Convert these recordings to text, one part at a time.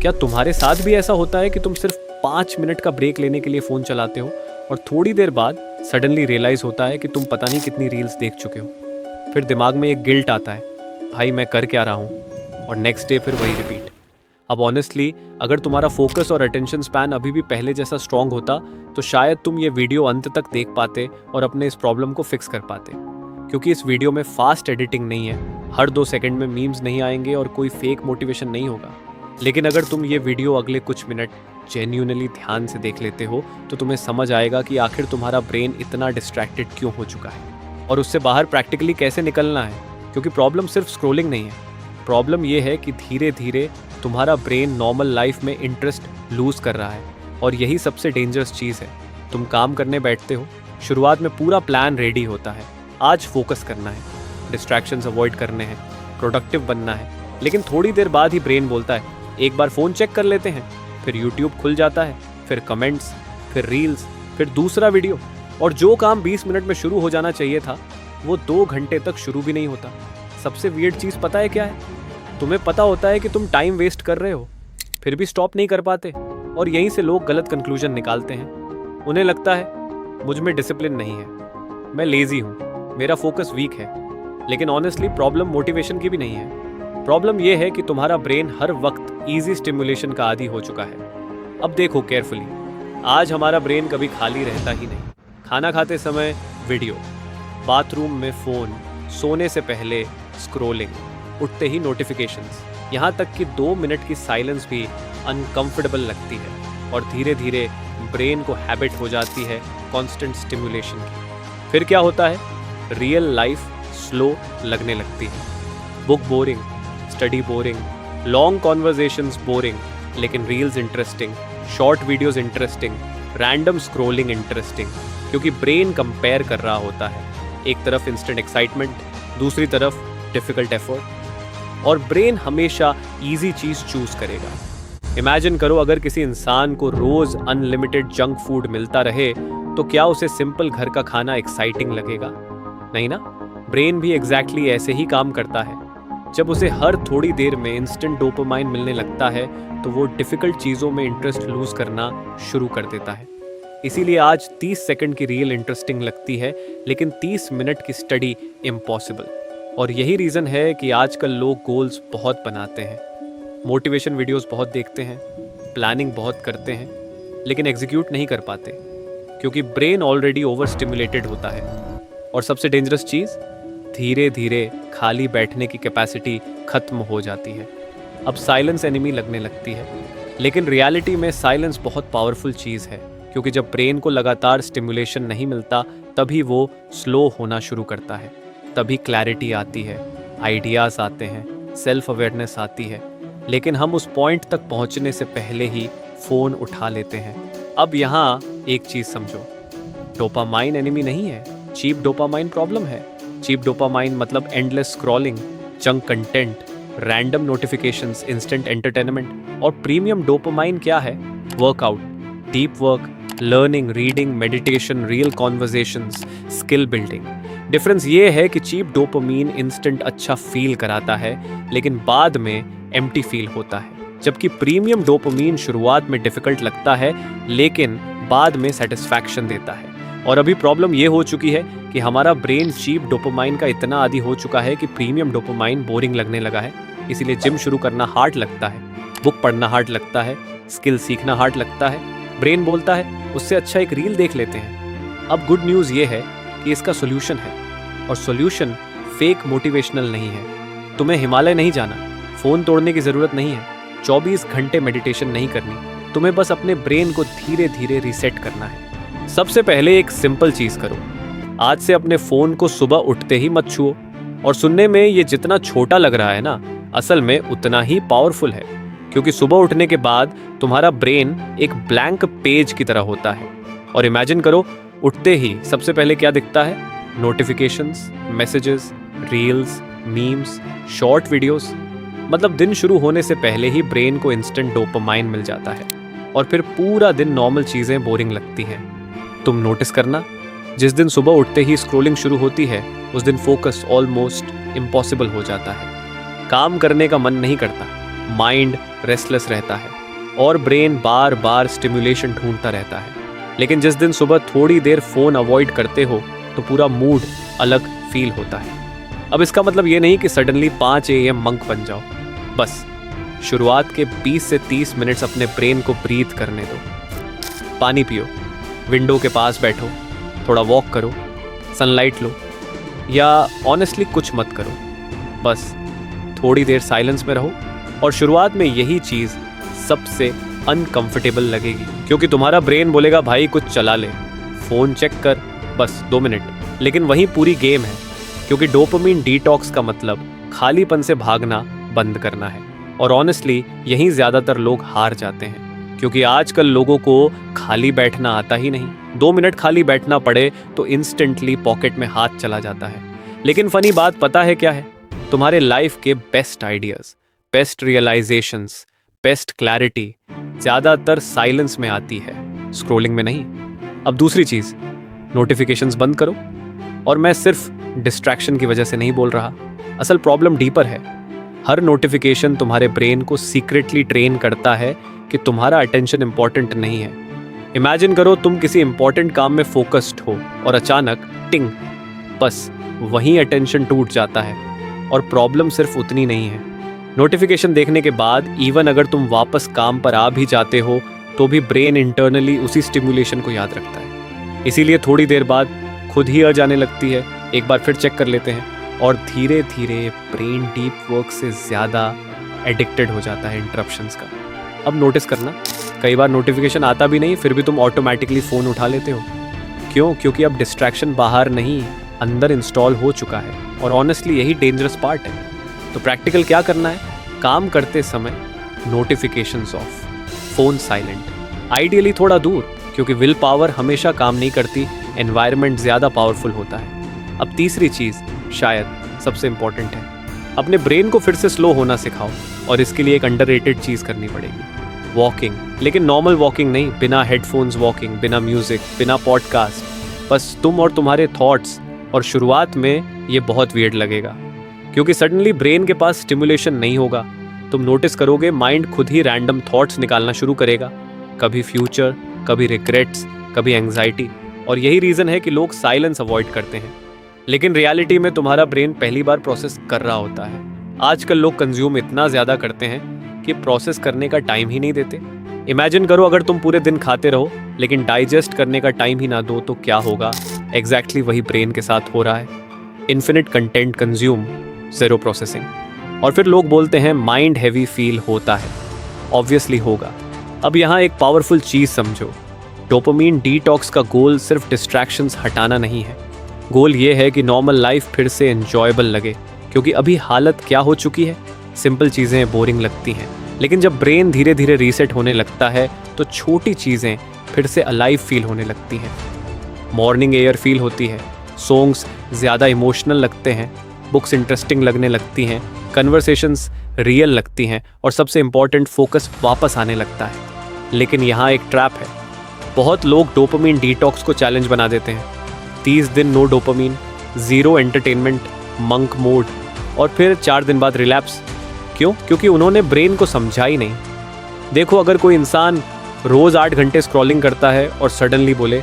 क्या तुम्हारे साथ भी ऐसा होता है कि तुम सिर्फ 5 मिनट का ब्रेक लेने के लिए फ़ोन चलाते हो और थोड़ी देर बाद सडनली रियलाइज़ होता है कि तुम पता नहीं कितनी रील्स देख चुके हो? फिर दिमाग में एक गिल्ट आता है, भाई मैं कर क्या रहा हूँ, और नेक्स्ट डे फिर वही रिपीट। अब ऑनेस्टली अगर तुम्हारा फोकस और अटेंशन स्पैन अभी भी पहले जैसा स्ट्रांग होता तो शायद तुम ये वीडियो अंत तक देख पाते और अपने इस प्रॉब्लम को फिक्स कर पाते। क्योंकि इस वीडियो में फास्ट एडिटिंग नहीं है, हर 2 सेकंड में मीम्स नहीं आएंगे और कोई फेक मोटिवेशन नहीं होगा। लेकिन अगर तुम ये वीडियो अगले कुछ मिनट जेन्युइनली ध्यान से देख लेते हो तो तुम्हें समझ आएगा कि आखिर तुम्हारा ब्रेन इतना डिस्ट्रैक्टेड क्यों हो चुका है और उससे बाहर प्रैक्टिकली कैसे निकलना है। क्योंकि प्रॉब्लम सिर्फ स्क्रोलिंग नहीं है, प्रॉब्लम ये है कि धीरे धीरे तुम्हारा ब्रेन नॉर्मल लाइफ में इंटरेस्ट लूज कर रहा है और यही सबसे डेंजरस चीज़ है। तुम काम करने बैठते हो, शुरुआत में पूरा प्लान रेडी होता है, आज फोकस करना है, डिस्ट्रैक्शंस अवॉइड करने हैं, प्रोडक्टिव बनना है, लेकिन थोड़ी देर बाद ही ब्रेन बोलता है एक बार फ़ोन चेक कर लेते हैं। फिर यूट्यूब खुल जाता है, फिर कमेंट्स, फिर रील्स, फिर दूसरा वीडियो, और जो काम 20 मिनट में शुरू हो जाना चाहिए था वो 2 घंटे तक शुरू भी नहीं होता। सबसे वियर्ड चीज़ पता है क्या है? तुम्हें पता होता है कि तुम टाइम वेस्ट कर रहे हो, फिर भी स्टॉप नहीं कर पाते, और यहीं से लोग गलत कंक्लूजन निकालते हैं। उन्हें लगता है मुझ में डिसिप्लिन नहीं है, मैं लेजी हूँ, मेरा फोकस वीक है। लेकिन ऑनेस्टली प्रॉब्लम मोटिवेशन की भी नहीं है, प्रॉब्लम यह है कि तुम्हारा ब्रेन हर वक्त इजी स्टिमुलेशन का आदी हो चुका है। अब देखो केयरफुली, आज हमारा ब्रेन कभी खाली रहता ही नहीं। खाना खाते समय वीडियो, बाथरूम में फ़ोन, सोने से पहले स्क्रोलिंग, उठते ही नोटिफिकेशंस, यहाँ तक कि 2 मिनट की साइलेंस भी अनकंफर्टेबल लगती है और धीरे धीरे ब्रेन को हैबिट हो जाती है कांस्टेंट स्टिमुलेशन की। फिर क्या होता है? रियल लाइफ स्लो लगने लगती है। Book boring, study boring, long conversations boring, लेकिन reels interesting, short videos interesting, random scrolling interesting, क्योंकि ब्रेन कंपेयर कर रहा होता है। एक तरफ इंस्टेंट एक्साइटमेंट, दूसरी तरफ डिफिकल्ट एफर्ट, और ब्रेन हमेशा इजी चीज़ चूज करेगा। इमेजिन करो अगर किसी इंसान को रोज अनलिमिटेड जंक फूड मिलता रहे तो क्या उसे सिंपल घर का खाना एक्साइटिंग लगेगा? नहीं ना। ब्रेन भी एग्जैक्टली ऐसे ही काम करता है। जब उसे हर थोड़ी देर में इंस्टेंट डोपामाइन मिलने लगता है तो वो डिफिकल्ट चीज़ों में इंटरेस्ट लूज करना शुरू कर देता है। इसीलिए आज 30 सेकंड की रील इंटरेस्टिंग लगती है, लेकिन 30 मिनट की स्टडी इम्पॉसिबल। और यही रीज़न है कि आजकल लोग गोल्स बहुत बनाते हैं, मोटिवेशन वीडियोस बहुत देखते हैं, प्लानिंग बहुत करते हैं, लेकिन एग्जीक्यूट नहीं कर पाते क्योंकि ब्रेन ऑलरेडी ओवर स्टिमुलेटेड होता है। और सबसे डेंजरस चीज़, धीरे धीरे खाली बैठने की कैपेसिटी खत्म हो जाती है। अब साइलेंस एनिमी लगने लगती है, लेकिन रियलिटी में साइलेंस बहुत पावरफुल चीज़ है, क्योंकि जब ब्रेन को लगातार स्टिमुलेशन नहीं मिलता तभी वो स्लो होना शुरू करता है, तभी क्लैरिटी आती है, आइडियाज़ आते हैं, सेल्फ अवेयरनेस आती है। लेकिन हम उस पॉइंट तक पहुंचने से पहले ही फ़ोन उठा लेते हैं। अब यहाँ एक चीज़ समझो, डोपामाइन एनिमी नहीं है, चीप डोपामाइन प्रॉब्लम है। चीप डोपामाइन मतलब endless scrolling, junk content, random notifications, instant entertainment. और प्रीमियम डोपामाइन क्या है? Workout, deep work, learning, reading, meditation, real conversations, skill building. Difference ये है कि चीप डोपामीन इंस्टेंट अच्छा फील कराता है लेकिन बाद में एम्प्टी फील होता है, जबकि प्रीमियम डोपामीन शुरुआत में डिफिकल्ट लगता है लेकिन बाद में सेटिस्फैक्शन देता है। और अभी प्रॉब्लम ये हो चुकी है कि हमारा ब्रेन चीप डोपामाइन का इतना आदी हो चुका है कि प्रीमियम डोपामाइन बोरिंग लगने लगा है। इसीलिए जिम शुरू करना हार्ड लगता है, बुक पढ़ना हार्ड लगता है, स्किल सीखना हार्ड लगता है। ब्रेन बोलता है उससे अच्छा एक रील देख लेते हैं। अब गुड न्यूज़ ये है कि इसका सोल्यूशन है, और सोल्यूशन फेक मोटिवेशनल नहीं है। तुम्हें हिमालय नहीं जाना, फ़ोन तोड़ने की ज़रूरत नहीं है, 24 घंटे मेडिटेशन नहीं करनी, तुम्हें बस अपने ब्रेन को धीरे धीरे रीसेट करना है। सबसे पहले एक सिंपल चीज़ करो, आज से अपने फ़ोन को सुबह उठते ही मत छुओ। और सुनने में ये जितना छोटा लग रहा है ना, असल में उतना ही पावरफुल है, क्योंकि सुबह उठने के बाद तुम्हारा ब्रेन एक ब्लैंक पेज की तरह होता है। और इमेजिन करो, उठते ही सबसे पहले क्या दिखता है? Notifications, messages, reels, memes, short videos. मतलब दिन शुरू होने से पहले ही ब्रेन को इंस्टेंट डोपामाइन मिल जाता है और फिर पूरा दिन नॉर्मल चीज़ें बोरिंग लगती हैं। तुम नोटिस करना, जिस दिन सुबह उठते ही स्क्रोलिंग शुरू होती है उस दिन फोकस ऑलमोस्ट इम्पॉसिबल हो जाता है। काम करने का मन नहीं करता, माइंड रेस्टलेस रहता है और ब्रेन बार बार स्टिमुलेशन ढूंढता रहता है। लेकिन जिस दिन सुबह थोड़ी देर फ़ोन अवॉइड करते हो तो पूरा मूड अलग फील होता है। अब इसका मतलब ये नहीं कि सडनली 5 AM मंक बन जाओ, बस शुरुआत के 20 से 30 मिनट्स अपने ब्रेन को ब्रीथ करने दो। पानी पियो, विंडो के पास बैठो, थोड़ा वॉक करो, सनलाइट लो, या ऑनेस्टली कुछ मत करो, बस थोड़ी देर साइलेंस में रहो। और शुरुआत में यही चीज़ सबसे अनकंफर्टेबल लगेगी, क्योंकि तुम्हारा ब्रेन बोलेगा भाई कुछ चला ले, फ़ोन चेक कर, बस 2 मिनट। लेकिन वही पूरी गेम है, क्योंकि डोपामिन डिटॉक्स का मतलब खालीपन से भागना बंद करना है। और ऑनेस्टली यहीं ज़्यादातर लोग हार जाते हैं, क्योंकि आजकल लोगों को खाली बैठना आता ही नहीं। 2 मिनट खाली बैठना पड़े तो इंस्टेंटली पॉकेट में हाथ चला जाता है। लेकिन फनी बात पता है क्या है? तुम्हारे लाइफ के best ideas, best realisations, best clarity ज़्यादातर साइलेंस में आती है, स्क्रोलिंग में नहीं। अब दूसरी चीज़, नोटिफिकेशंस बंद करो। और मैं सिर्फ डिस्ट्रैक्शन की वजह से नहीं बोल रहा, असल प्रॉब्लम डीपर है। हर नोटिफिकेशन तुम्हारे ब्रेन को सीक्रेटली ट्रेन करता है कि तुम्हारा अटेंशन इंपॉर्टेंट नहीं है। इमेजिन करो तुम किसी इंपॉर्टेंट काम में फोकस्ड हो और अचानक टिंग, बस वहीं अटेंशन टूट जाता है। और प्रॉब्लम सिर्फ उतनी नहीं है, नोटिफिकेशन देखने के बाद इवन अगर तुम वापस काम पर आ भी जाते हो तो भी ब्रेन इंटरनली उसी स्टिमुलेशन को याद रखता है। इसीलिए थोड़ी देर बाद खुद ही आ जाने लगती है, एक बार फिर चेक कर लेते हैं और धीरे धीरे ब्रेन डीप वर्क से ज़्यादा एडिक्टेड हो जाता है इंटरप्शंस का। अब नोटिस करना, कई बार नोटिफिकेशन आता भी नहीं फिर भी तुम ऑटोमेटिकली फ़ोन उठा लेते हो। क्यों? क्योंकि अब डिस्ट्रैक्शन बाहर नहीं, अंदर इंस्टॉल हो चुका है। और ऑनेस्टली यही डेंजरस पार्ट है। तो प्रैक्टिकल क्या करना है? काम करते समय notifications of, phone silent, ideally थोड़ा दूर, क्योंकि विल पावर हमेशा काम नहीं करती, एनवायरनमेंट ज़्यादा पावरफुल होता है। अब तीसरी चीज़ शायद सबसे इम्पॉर्टेंट है, अपने ब्रेन को फिर से स्लो होना सिखाओ। और इसके लिए एक अंडररेटेड चीज़ करनी पड़ेगी, वॉकिंग। लेकिन नॉर्मल वॉकिंग नहीं, बिना हेडफोन्स वॉकिंग, बिना म्यूज़िक, बिना पॉडकास्ट, बस तुम और तुम्हारे थॉट्स। और शुरुआत में ये बहुत वियर्ड लगेगा, क्योंकि सडनली ब्रेन के पास स्टिमुलेशन नहीं होगा। तुम नोटिस करोगे माइंड खुद ही रैंडम थॉट्स निकालना शुरू करेगा, कभी फ्यूचर, कभी रिग्रेट्स, कभी एंग्जाइटी। और यही रीज़न है कि लोग साइलेंस अवॉइड करते हैं, लेकिन रियलिटी में तुम्हारा ब्रेन पहली बार प्रोसेस कर रहा होता है। आजकल लोग कंज्यूम इतना ज़्यादा करते हैं कि प्रोसेस करने का टाइम ही नहीं देते। इमेजिन करो अगर तुम पूरे दिन खाते रहो लेकिन डाइजेस्ट करने का टाइम ही ना दो तो क्या होगा? एग्जैक्टली वही ब्रेन के साथ हो रहा है। Infinite content consume, zero processing. और फिर लोग बोलते हैं माइंड हैवी फील होता है। ऑब्वियसली होगा। अब यहाँ एक पावरफुल चीज़ समझो, डोपामिन डिटॉक्स का गोल सिर्फ डिस्ट्रैक्शंस हटाना नहीं है। गोल ये है कि नॉर्मल लाइफ फिर से एंजॉयबल लगे, क्योंकि अभी हालत क्या हो चुकी है, सिंपल चीज़ें बोरिंग लगती हैं। लेकिन जब ब्रेन धीरे धीरे रीसेट होने लगता है तो छोटी चीज़ें फिर से अलाइव फील होने लगती हैं। मॉर्निंग एयर फील होती है, सॉन्ग्स ज़्यादा इमोशनल लगते हैं, बुक्स इंटरेस्टिंग लगने लगती हैं, कन्वर्सेशंस रियल लगती हैं, और सबसे इम्पॉर्टेंट फोकस वापस आने लगता है। लेकिन यहाँ एक ट्रैप है, बहुत लोग डोपामिन डिटॉक्स को चैलेंज बना देते हैं। 30 दिन no dopamine, zero entertainment, monk mode, और फिर 4 दिन बाद रिलैप्स। क्यों? क्योंकि उन्होंने ब्रेन को समझा ही नहीं। देखो, अगर कोई इंसान रोज़ 8 घंटे स्क्रॉलिंग करता है और सडनली बोले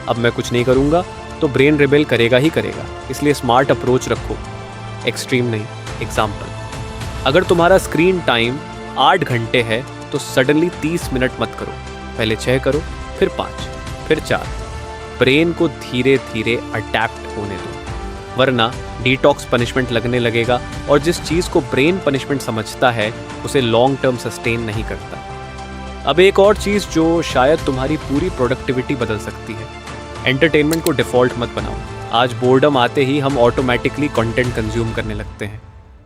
अब मैं कुछ नहीं करूँगा, तो ब्रेन रिबेल करेगा ही करेगा। इसलिए स्मार्ट अप्रोच रखो, एक्सट्रीम नहीं। एग्जाम्पल, अगर तुम्हारा स्क्रीन टाइम 8 घंटे है तो सडनली 30 मिनट मत करो, पहले 6 करो, फिर 5, फिर 4। ब्रेन को धीरे धीरे अडैप्ट होने दो, वरना डिटॉक्स पनिशमेंट लगने लगेगा, और जिस चीज़ को ब्रेन पनिशमेंट समझता है उसे लॉन्ग टर्म सस्टेन नहीं करता। अब एक और चीज़ जो शायद तुम्हारी पूरी प्रोडक्टिविटी बदल सकती है, एंटरटेनमेंट को डिफ़ॉल्ट मत बनाओ। आज बोर्डम आते ही हम ऑटोमेटिकली कंटेंट कंज्यूम करने लगते हैं।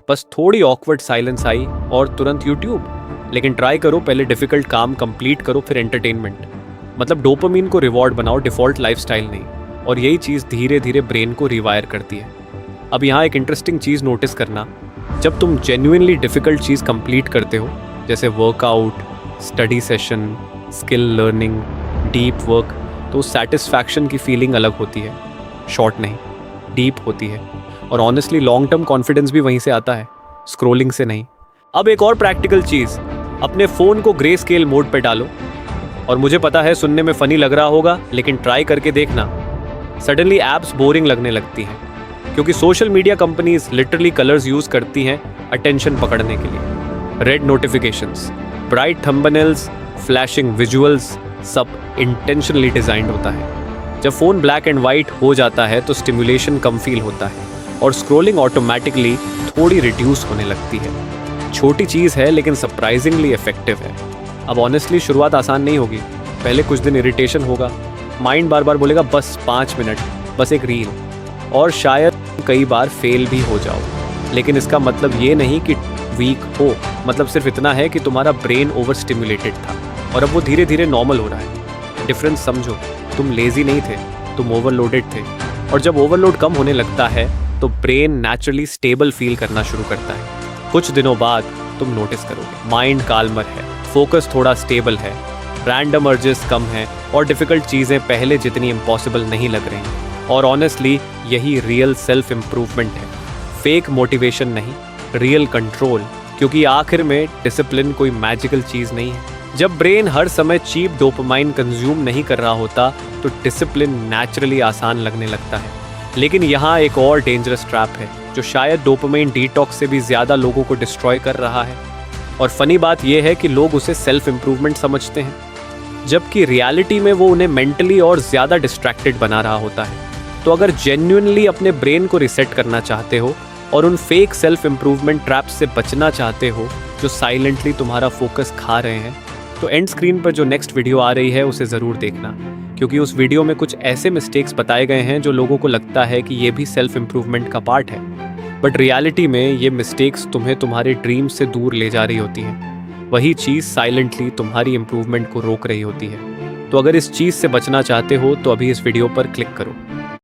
बस थोड़ी ऑकवर्ड साइलेंस आई और तुरंत यूट्यूब। लेकिन ट्राई करो, पहले डिफ़िकल्ट काम कंप्लीट करो, फिर एंटरटेनमेंट। मतलब डोपामिन को रिवॉर्ड बनाओ, डिफ़ॉल्ट लाइफस्टाइल नहीं। और यही चीज़ धीरे धीरे ब्रेन को रिवायर करती है। अब यहाँ एक इंटरेस्टिंग चीज़ नोटिस करना, जब तुम जेन्युइनली डिफ़िकल्ट चीज़ कंप्लीट करते हो, जैसे workout, study session, skill learning, deep work, तो सेटिस्फैक्शन की फीलिंग अलग होती है। शॉर्ट नहीं, डीप होती है। और ऑनेस्टली लॉन्ग टर्म कॉन्फिडेंस भी वहीं से आता है, स्क्रोलिंग से नहीं। अब एक और प्रैक्टिकल चीज, अपने फोन को ग्रे स्केल मोड पे डालो। और मुझे पता है सुनने में फनी लग रहा होगा, लेकिन ट्राई करके देखना, सडनली एप्स बोरिंग लगने लगती हैं, क्योंकि social media companies literally colours use करती हैं अटेंशन पकड़ने के लिए। Red notifications, bright thumbnails, flashing visuals, सब इंटेंशनली डिजाइंड होता है। जब फोन ब्लैक एंड वाइट हो जाता है तो स्टिमुलेशन कम फील होता है और स्क्रॉलिंग ऑटोमेटिकली थोड़ी रिड्यूस होने लगती है। छोटी चीज़ है लेकिन सरप्राइजिंगली इफेक्टिव है। अब ऑनेस्टली शुरुआत आसान नहीं होगी, पहले कुछ दिन इरिटेशन होगा, माइंड बार बार बोलेगा बस 5 मिनट, बस एक रील, और शायद कई बार फेल भी हो जाओ। लेकिन इसका मतलब ये नहीं कि वीक हो, मतलब सिर्फ इतना है कि तुम्हारा ब्रेन ओवर स्टिमुलेटेड था और अब वो धीरे धीरे नॉर्मल हो रहा है। डिफरेंस समझो, तुम लेजी नहीं थे, तुम ओवरलोडेड थे। और जब ओवरलोड कम होने लगता है तो ब्रेन नेचुरली स्टेबल फील करना शुरू करता है। कुछ दिनों बाद तुम नोटिस करोगे माइंड काल्मर है, फोकस थोड़ा स्टेबल है, रैंडम अर्जेस कम है और डिफिकल्ट चीज़ें पहले जितनी इम्पॉसिबल नहीं लग रही। और ऑनेस्टली यही रियल सेल्फ इम्प्रूवमेंट है, फेक मोटिवेशन नहीं, रियल कंट्रोल। क्योंकि आखिर में डिसिप्लिन कोई मैजिकल चीज़ नहीं है। जब ब्रेन हर समय चीप डोपामाइन कंज्यूम नहीं कर रहा होता तो डिसिप्लिन नेचुरली आसान लगने लगता है। लेकिन यहाँ एक और डेंजरस ट्रैप है जो शायद डोपामाइन डिटॉक्स से भी ज़्यादा लोगों को डिस्ट्रॉय कर रहा है। और फनी बात यह है कि लोग उसे सेल्फ इम्प्रूवमेंट समझते हैं, जबकि रियलिटी में वो उन्हें मेंटली और ज़्यादा डिस्ट्रैक्टेड बना रहा होता है। तो अगर जेन्युइनली अपने ब्रेन को रिसेट करना चाहते हो और उन फेक सेल्फ इम्प्रूवमेंट ट्रैप्स से बचना चाहते हो जो साइलेंटली तुम्हारा फोकस खा रहे हैं, तो एंड स्क्रीन पर जो नेक्स्ट वीडियो आ रही है उसे ज़रूर देखना, क्योंकि उस वीडियो में कुछ ऐसे मिस्टेक्स बताए गए हैं जो लोगों को लगता है कि ये भी सेल्फ इम्प्रूवमेंट का पार्ट है, बट रियलिटी में ये मिस्टेक्स तुम्हें तुम्हारे ड्रीम्स से दूर ले जा रही होती हैं। वही चीज़ साइलेंटली तुम्हारी इम्प्रूवमेंट को रोक रही होती है। तो अगर इस चीज़ से बचना चाहते हो तो अभी इस वीडियो पर क्लिक करो।